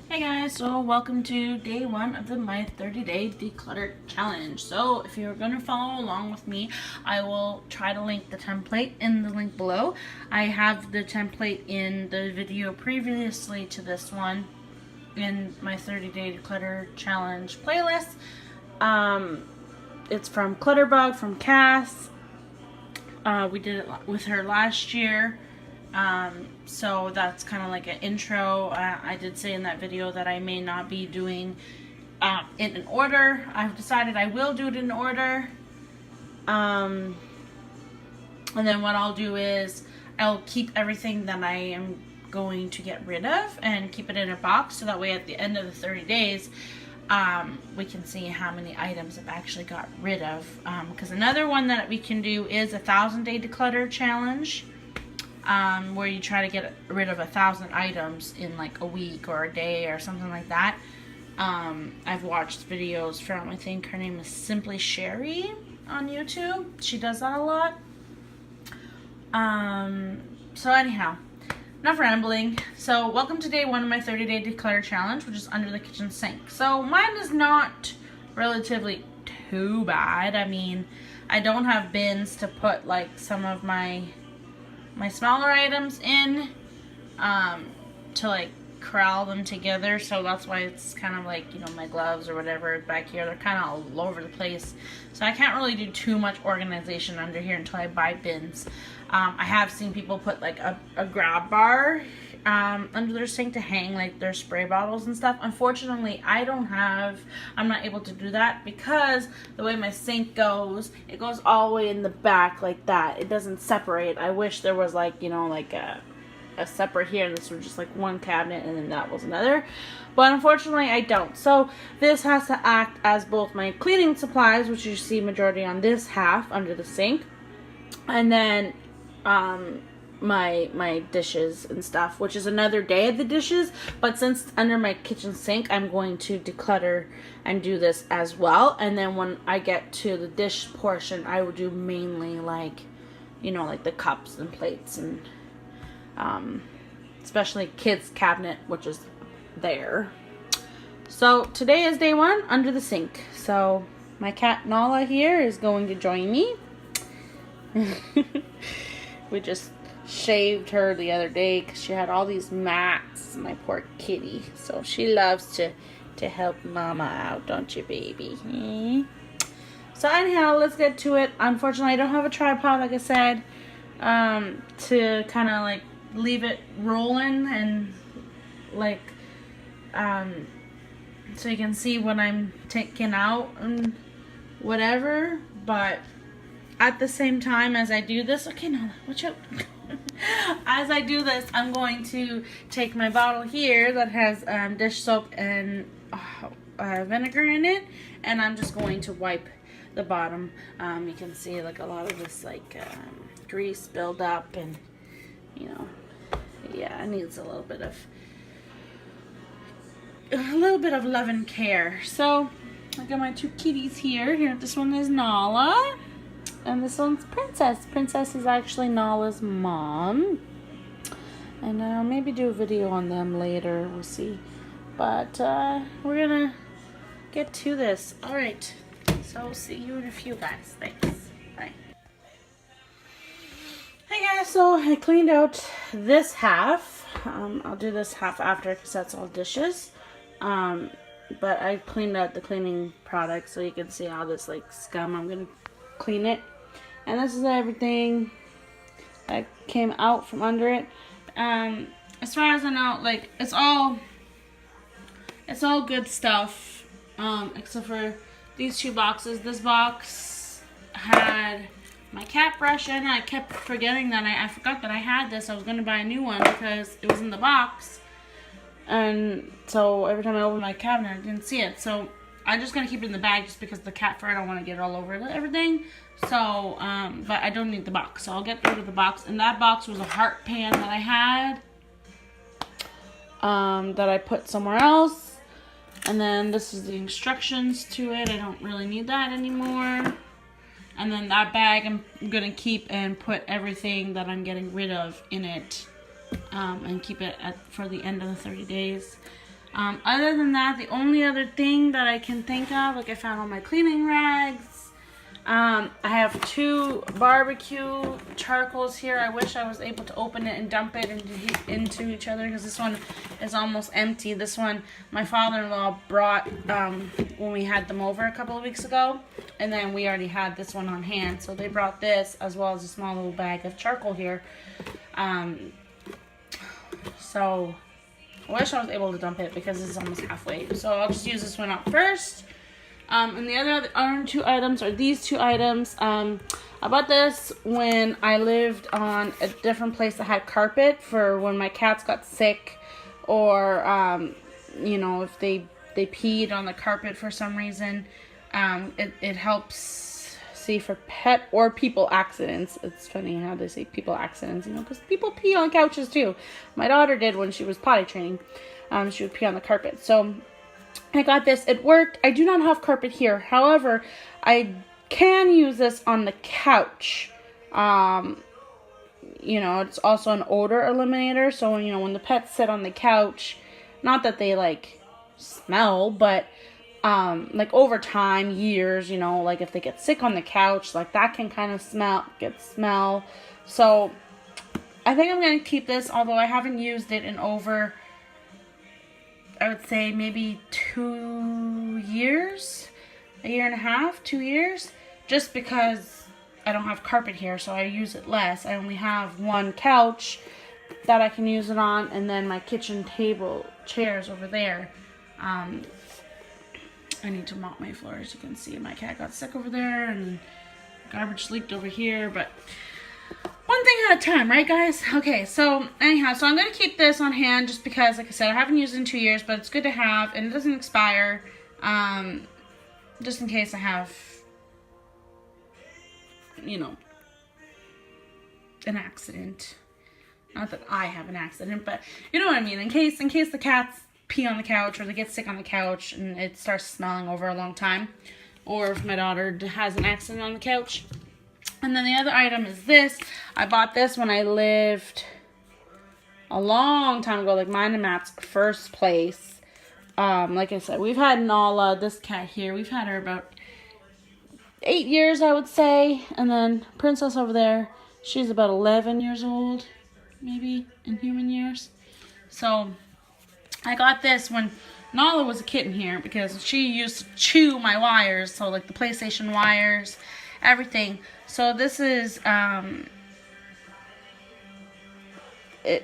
Hey guys, so welcome to day one of my 30-day declutter challenge. So if you're going to follow along with me, I will try to link the template in the link below. I have the template in the video previously to this one in my 30-day declutter challenge playlist. It's from Clutterbug from Cass. We did it with her last year. So that's kind of like an intro. I did say in that video that I may not be doing it in order. I've decided I will do it in order. And then what I'll do is I'll keep everything that I am going to get rid of and keep it in a box, so that way at the end of the 30 days we can see how many items I've actually got rid of. Because another one that we can do is a 1,000-day declutter challenge. Where you try to get rid of 1,000 items in like a week or a day or something like that. I've watched videos from, I think her name is Simply Sherry on YouTube. She does that a lot. So anyhow, enough rambling. So welcome to day one of my 30-day declutter challenge, which is under the kitchen sink. So mine is not relatively too bad. I mean, I don't have bins to put like some of my smaller items in to like corral them together, so that's why it's kind of like, you know, my gloves or whatever back here, they're kind of all over the place, so I can't really do too much organization under here until I buy bins. I have seen people put like a grab bar under their sink to hang like their spray bottles and stuff. Unfortunately, I'm not able to do that because the way my sink goes, it goes all the way in the back like that. It doesn't separate. I wish there was like, you know, like a separate here, and this was just like one cabinet and then that was another. But unfortunately I don't. So this has to act as both my cleaning supplies, which you see majority on this half under the sink, and then my dishes and stuff, which is another day of the dishes. But since under my kitchen sink, I'm going to declutter and do this as well. And then when I get to the dish portion, I will do mainly like, you know, like the cups and plates and especially kids cabinet, which is there. So today is day one under the sink. So my cat Nala here is going to join me. We just shaved her the other day because she had all these mats, my poor kitty. So she loves to help mama out, don't you, baby? So anyhow, let's get to it. Unfortunately, I don't have a tripod, like I said, to kind of like leave it rolling and like so you can see what I'm taking out and whatever. But at the same time, as I do this, okay, Nala, watch out. As I do this, I'm going to take my bottle here that has dish soap and vinegar in it, and I'm just going to wipe the bottom. You can see like a lot of this like grease build up, and you know, yeah, it needs a little bit of love and care. So I got my two kitties here. This one is Nala. And this one's Princess. Princess is actually Nala's mom. And I'll maybe do a video on them later. We'll see. But we're going to get to this. Alright. So I'll see you in a few, guys. Thanks. Bye. Hey guys, so I cleaned out this half. I'll do this half after because that's all dishes. But I cleaned out the cleaning product so you can see all this like scum. I'm going to clean it, and this is everything that came out from under it. As far as I know, like it's all good stuff, except for these two boxes. This box had my cat brush in it. I kept forgetting that I forgot that I had this. I was gonna buy a new one because it was in the box, and so every time I opened my cabinet I didn't see it. So I'm just going to keep it in the bag just because the cat fur, I don't want to get it all over everything. So, but I don't need the box. So I'll get rid of the box. And that box was a heart pan that I had. That I put somewhere else. And then this is the instructions to it. I don't really need that anymore. And then that bag I'm going to keep and put everything that I'm getting rid of in it. And keep it for the end of the 30 days. Other than that, the only other thing that I can think of, like I found all my cleaning rags. I have 2 barbecue charcoals here. I wish I was able to open it and dump it into each other, because this one is almost empty. This one my father-in-law brought when we had them over a couple of weeks ago, and then we already had this one on hand. So they brought this as well as a small little bag of charcoal here. So I wish I was able to dump it because it's almost halfway. So I'll just use this one up first. And the other 2 items are these 2 items. I bought this when I lived on a different place that had carpet for when my cats got sick, or you know, if they peed on the carpet for some reason. It helps, see, for pet or people accidents. It's funny how they say people accidents, you know, because people pee on couches too. My daughter did when she was potty training. She would pee on the carpet. So I got this. It worked. I do not have carpet here. However, I can use this on the couch. You know, it's also an odor eliminator. So, you know, when the pets sit on the couch, not that they, like, smell, but, like, over time, years, you know, like, if they get sick on the couch, like, that can kind of smell. So, I think I'm going to keep this, although I haven't used it in over, I would say maybe 2 years, a year and a half, 2 years, just because I don't have carpet here, so I use it less. I only have 1 couch that I can use it on, and then my kitchen table chairs over there. I need to mop my floor. As you can see, my cat got sick over there, and garbage leaked over here, but one thing at a time, right, guys? Okay, so anyhow, so I'm going to keep this on hand just because, like I said, I haven't used it in 2 years, but it's good to have, and it doesn't expire, just in case I have, you know, an accident. Not that I have an accident, but you know what I mean. In case the cats pee on the couch, or they get sick on the couch and it starts smelling over a long time, or if my daughter has an accident on the couch. And then the other item is this. I bought this when I lived a long time ago, like mine and Matt's first place. Like I said, we've had Nala, this cat here, we've had her about 8 years, I would say. And then Princess over there, she's about 11 years old, maybe, in human years. So I got this when Nala was a kitten here, because she used to chew my wires, so like the PlayStation wires, everything. So this is,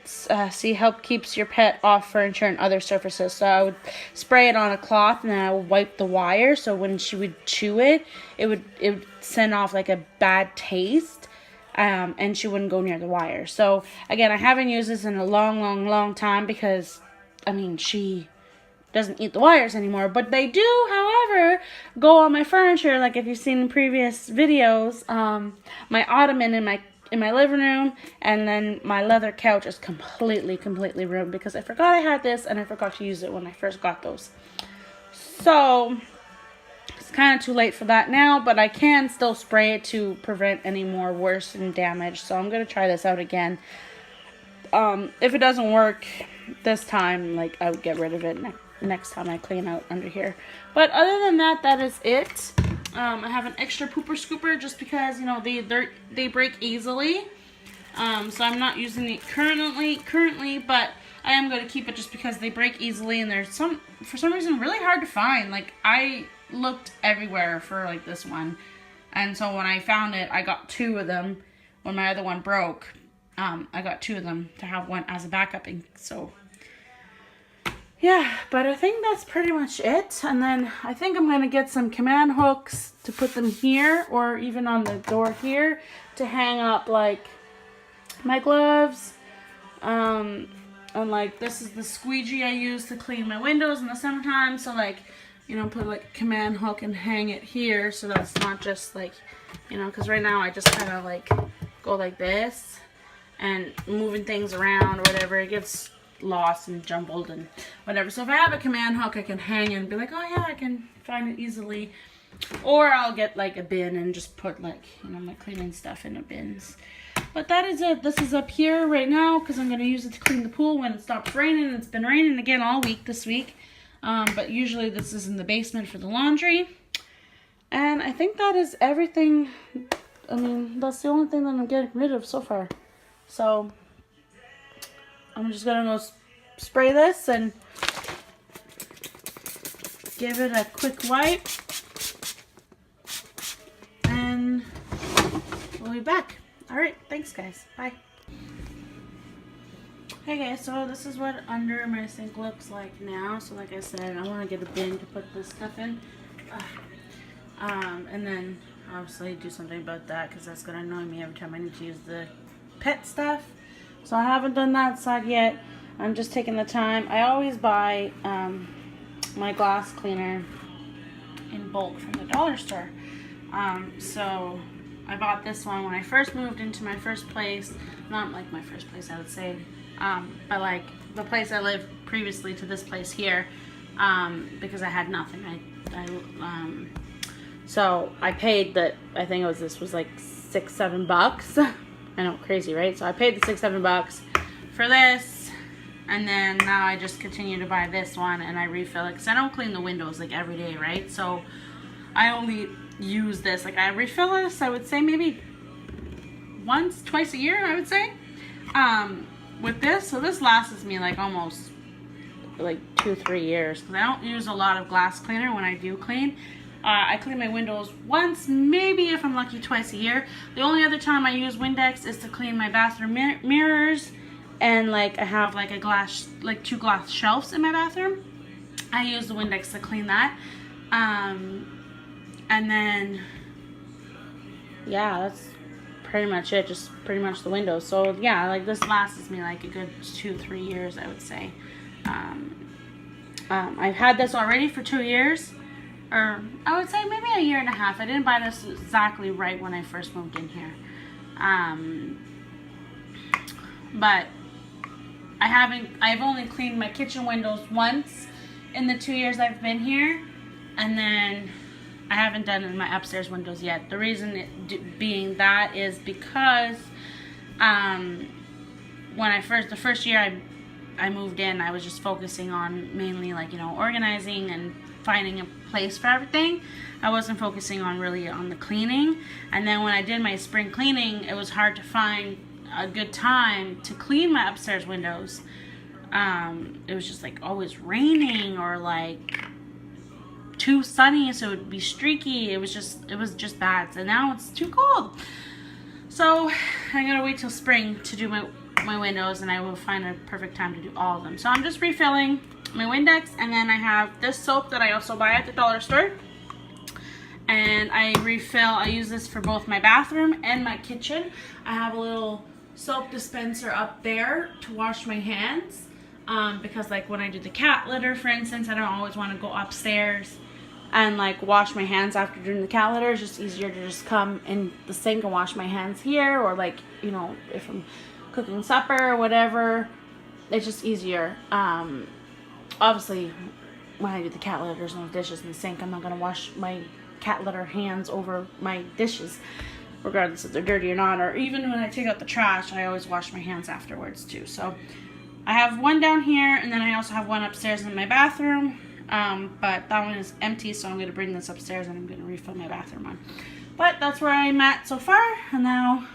see, help keeps your pet off furniture and other surfaces. So I would spray it on a cloth, and then I would wipe the wire, so when she would chew it, it would send off like a bad taste, and she wouldn't go near the wire. So again, I haven't used this in a long time, because, I mean, she doesn't eat the wires anymore, but they do, however, go on my furniture. Like if you've seen in previous videos, my ottoman in my living room, and then my leather couch is completely ruined, because I forgot I had this, and I forgot to use it when I first got those. So it's kind of too late for that now, but I can still spray it to prevent any more worsened damage. So I'm going to try this out again. If it doesn't work this time, like, I would get rid of it next time I clean out under here. But other than that, that is it. I have an extra pooper scooper just because, you know, they break easily. So I'm not using it currently, but I am going to keep it just because they break easily, and they're for some reason really hard to find. Like, I looked everywhere for like this one, and so when I found it, I got 2 of them. When my other one broke, I got 2 of them to have one as a backup, and so yeah, but I think that's pretty much it. And then I think I'm going to get some command hooks to put them here, or even on the door here, to hang up like my gloves. And like, this is the squeegee I use to clean my windows in the summertime. So like, you know, put like a command hook and hang it here, so that's not just like, you know, because right now I just kind of like go like this, and moving things around or whatever, it gets lost and jumbled and whatever. So if I have a command hook, I can hang and be like, oh yeah, I can find it easily. Or I'll get like a bin and just put like, you know, my cleaning stuff in the bins. But that is it. This is up here right now because I'm going to use it to clean the pool when it stops raining. It's been raining again all week this week. But usually this is in the basement for the laundry. And I think that is everything. I mean, that's the only thing that I'm getting rid of so far. So I'm just going to go spray this and give it a quick wipe. And we'll be back. Alright, thanks guys. Bye. Hey guys, so this is what under my sink looks like now. So like I said, I want to get a bin to put this stuff in. And then obviously do something about that because that's going to annoy me every time I need to use the pet stuff. So I haven't done that side yet. I'm just taking the time. I always buy my glass cleaner in bulk from the dollar store. So I bought this one when I first moved into my first place. Not like my first place, I would say. But like the place I lived previously to this place here. Because I had nothing. So I paid that, I think this was like $6-7 bucks. I know, crazy, right? So I paid the $6-7 bucks for this. And then now I just continue to buy this one and I refill it. Because I don't clean the windows like every day, right? So I only use this. Like I refill this, I would say maybe once, twice a year, I would say. With this, so this lasts me like almost like 2-3 years. Because I don't use a lot of glass cleaner when I do clean. I clean my windows once, maybe if I'm lucky twice a year. The only other time I use Windex is to clean my bathroom mirrors. And like I have like a glass, like 2 glass shelves in my bathroom. I use the Windex to clean that. And then, yeah, that's pretty much it. Just pretty much the windows. So yeah, like this lasts me like a good 2-3 years, I would say. I've had this already for 2 years. Or I would say maybe a year and a half. I didn't buy this exactly right when I first moved in here. But I've only cleaned my kitchen windows once in the 2 years I've been here. And then I haven't done it in my upstairs windows yet. The reason being that is because when the first year I moved in, I was just focusing on mainly like, you know, organizing and finding a place for everything. I wasn't focusing on really on the cleaning. And then when I did my spring cleaning, it was hard to find a good time to clean my upstairs windows. It was just like always raining or like too sunny, so it would be streaky. It was just bad. So now it's too cold. So I'm gonna wait till spring to do my windows, and I will find a perfect time to do all of them. So I'm just refilling my Windex, and then I have this soap that I also buy at the dollar store. And I use this for both my bathroom and my kitchen. I have a little soap dispenser up there to wash my hands. Because like when I do the cat litter, for instance, I don't always want to go upstairs and like wash my hands after doing the cat litter. It's just easier to just come in the sink and wash my hands here, or like, you know, if I'm cooking supper or whatever, it's just easier. Obviously when I do the cat litter, there's no dishes in the sink. I'm not going to wash my cat litter hands over my dishes, regardless if they're dirty or not. Or even when I take out the trash, I always wash my hands afterwards too. So I have one down here, and then I also have one upstairs in my bathroom. But that one is empty, so I'm going to bring this upstairs and I'm going to refill my bathroom one. But that's where I'm at so far. And now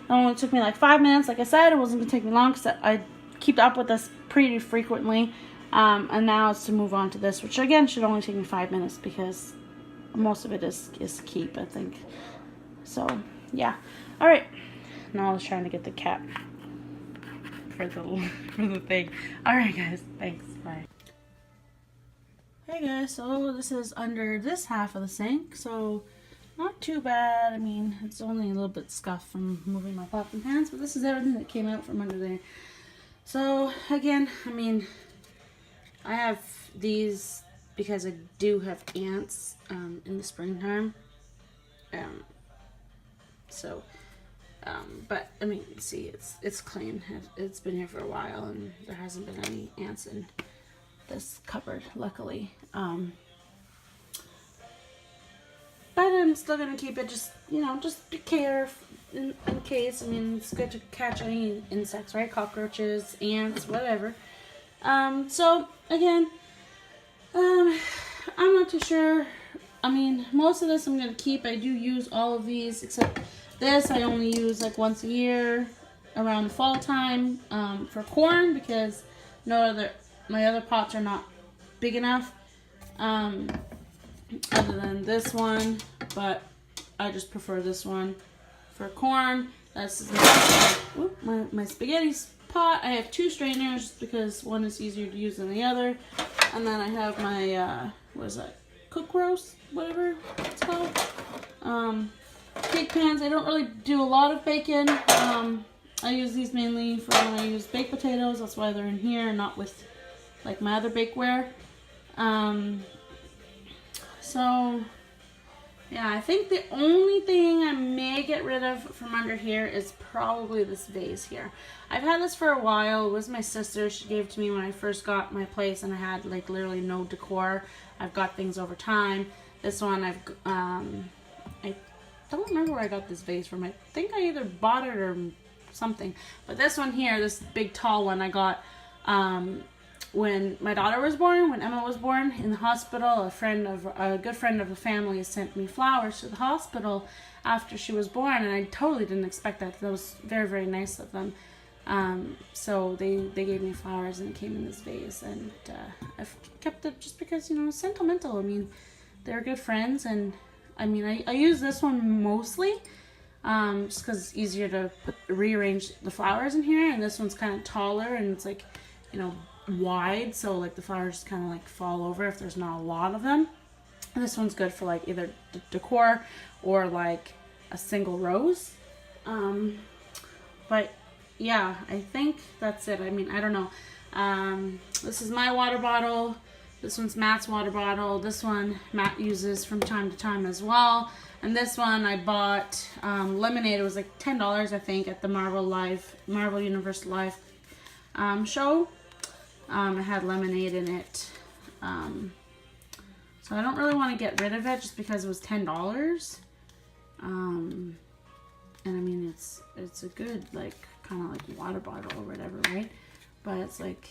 it only took me like 5 minutes. Like I said, it wasn't going to take me long because I keep up with this pretty frequently. And now it's to move on to this, which again should only take me 5 minutes because most of it is keep, I think. So yeah. All right. Now I was trying to get the cap for the thing. All right, guys. Thanks. Bye. Hey guys. So this is under this half of the sink. So not too bad. I mean, it's only a little bit scuffed from moving my pots and pans, but this is everything that came out from under there. So again, I mean, I have these because I do have ants in the springtime. But I mean, see, it's clean. It's been here for a while, and there hasn't been any ants in this cupboard, luckily. But I'm still gonna keep it, just, you know, just be in case. I mean, it's good to catch any insects, right? Cockroaches, ants, whatever. So again, I'm not too sure. I mean, most of this I'm gonna keep. I do use all of these except this. I only use like once a year around the fall time for corn because my other pots are not big enough. Other than this one, but I just prefer this one for corn. That's my spaghetti pot. I have 2 strainers because one is easier to use than the other. And then I have my, what is that? Cook roast, whatever it's called. Cake pans. I don't really do a lot of bacon. I use these mainly for when I use baked potatoes. That's why they're in here, not with like my other bakeware. So yeah, I think the only thing I may get rid of from under here is probably this vase here. I've had this for a while. It was my sister. She gave it to me when I first got my place and I had like literally no decor. I've got things over time. This one I don't remember where I got this vase from. I think I either bought it or something. But this one here, this big tall one I got when my daughter was born, when Emma was born in the hospital. A good friend of the family sent me flowers to the hospital after she was born, and I totally didn't expect that. That was very, very nice of them. So they gave me flowers and it came in this vase, and I've kept it just because, you know, it's sentimental. I mean, they're good friends, and I mean, I use this one mostly just because it's easier to rearrange the flowers in here, and this one's kind of taller and it's like, you know, wide, so like the flowers kind of like fall over if there's not a lot of them. And this one's good for like either decor or like a single rose. But yeah, I think that's it. I mean, I don't know. This is my water bottle. This one's Matt's water bottle. This one Matt uses from time to time as well. And this one I bought lemonade. It was like $10, I think, at the Marvel Universe Live show. It had lemonade in it. So I don't really want to get rid of it just because it was $10. And I mean, it's a good, like, kind of like water bottle or whatever, right? But it's like,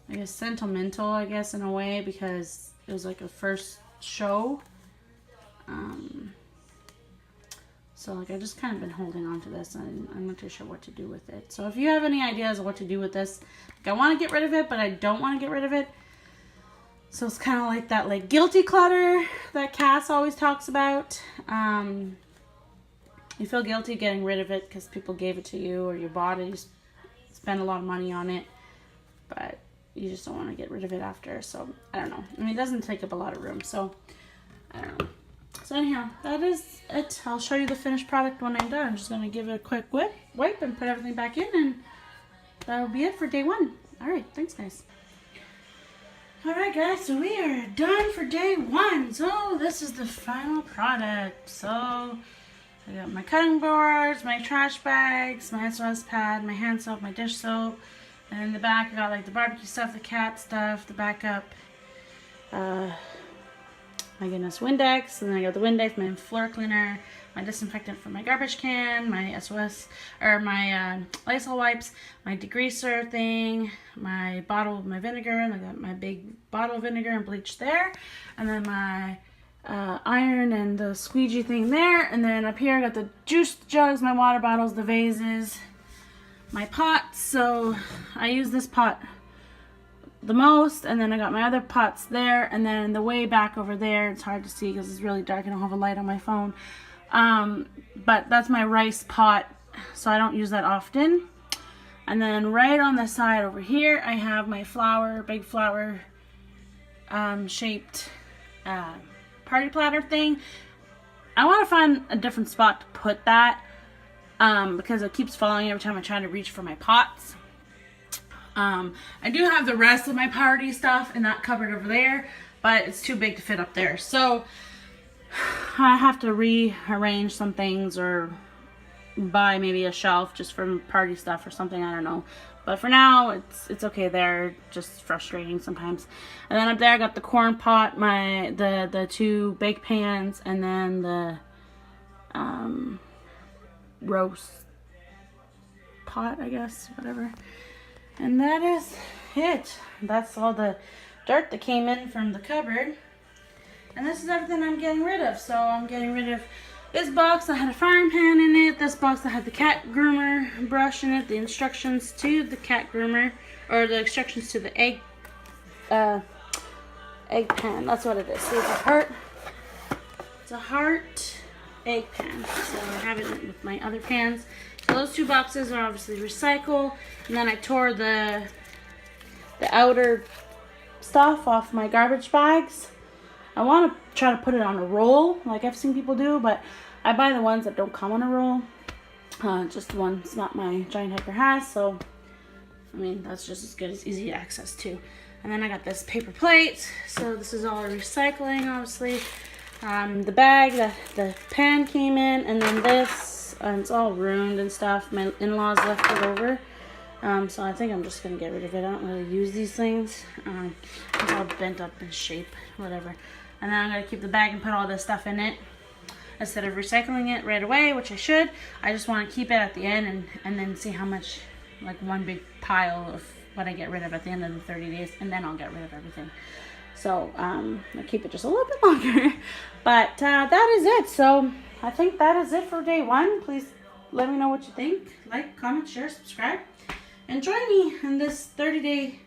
I guess sentimental, I guess, in a way, because it was like a first show. So like I just kind of been holding on to this, and I'm not too sure what to do with it. So if you have any ideas of what to do with this, like, I want to get rid of it, but I don't want to get rid of it. So it's kind of like that like guilty clutter that Cass always talks about. You feel guilty getting rid of it because people gave it to you or you bought it, you spend a lot of money on it, but you just don't want to get rid of it after. So I don't know. I mean, it doesn't take up a lot of room, so I don't know. So anyhow, that is it. I'll show you the finished product when I'm done. I'm just going to give it a quick wipe and put everything back in, and that'll be it for day 1. Alright, thanks guys. Alright guys, so we are done for day 1. So this is the final product. So I got my cutting boards, my trash bags, my SOS pad, my hand soap, my dish soap, and in the back I got like the barbecue stuff, the cat stuff, the backup, my goodness, Windex, and then I got the Windex, my floor cleaner, my disinfectant for my garbage can, my SOS, or my Lysol wipes, my degreaser thing, my bottle of my vinegar, and I got my big bottle of vinegar and bleach there, and then my iron and the squeegee thing there, and then up here I got the juice jugs, my water bottles, the vases, my pots. So I use this pot the most, and then I got my other pots there, and then the way back over there, it's hard to see because it's really dark. I don't have a light on my phone, but that's my rice pot, so I don't use that often. And then right on the side over here I have my flower, big flower shaped party platter thing. I want to find a different spot to put that because it keeps falling every time I try to reach for my pots. I do have the rest of my party stuff in that cupboard over there, but it's too big to fit up there. So I have to rearrange some things or buy maybe a shelf just for party stuff or something. I don't know. But for now, it's okay there. Just frustrating sometimes. And then up there I got the corn pot, the 2 bake pans, and then the roast pot, I guess, whatever. And that is it. That's all the dirt that came in from the cupboard. And this is everything I'm getting rid of. So I'm getting rid of this box that had a frying pan in it. This box that had the cat groomer brush in it. The instructions to the cat groomer, or the instructions to the egg pan. That's what it is. See, it's a heart. It's a heart egg pan. So I have it with my other pans. So those two boxes are obviously recycle. And then I tore the outer stuff off my garbage bags. I want to try to put it on a roll like I've seen people do, but I buy the ones that don't come on a roll. Just the ones that my giant hyper has, so I mean that's just as good as easy access to. And then I got this paper plate, so this is all recycling, obviously. The bag that the pan came in, and then this, it's all ruined and stuff. My in-laws left it over. So I think I'm just going to get rid of it. I don't really use these things. It's all bent up in shape, whatever. And then I'm going to keep the bag and put all this stuff in it. Instead of recycling it right away, which I should. I just want to keep it at the end and then see how much, like one big pile of what I get rid of at the end of the 30 days. And then I'll get rid of everything. So I'll keep it just a little bit longer. But that is it. So I think that is it for day one. Please let me know what you think. Like, comment, share, subscribe. And join me in this 30-day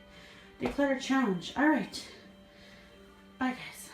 declutter challenge. All right. Bye, guys.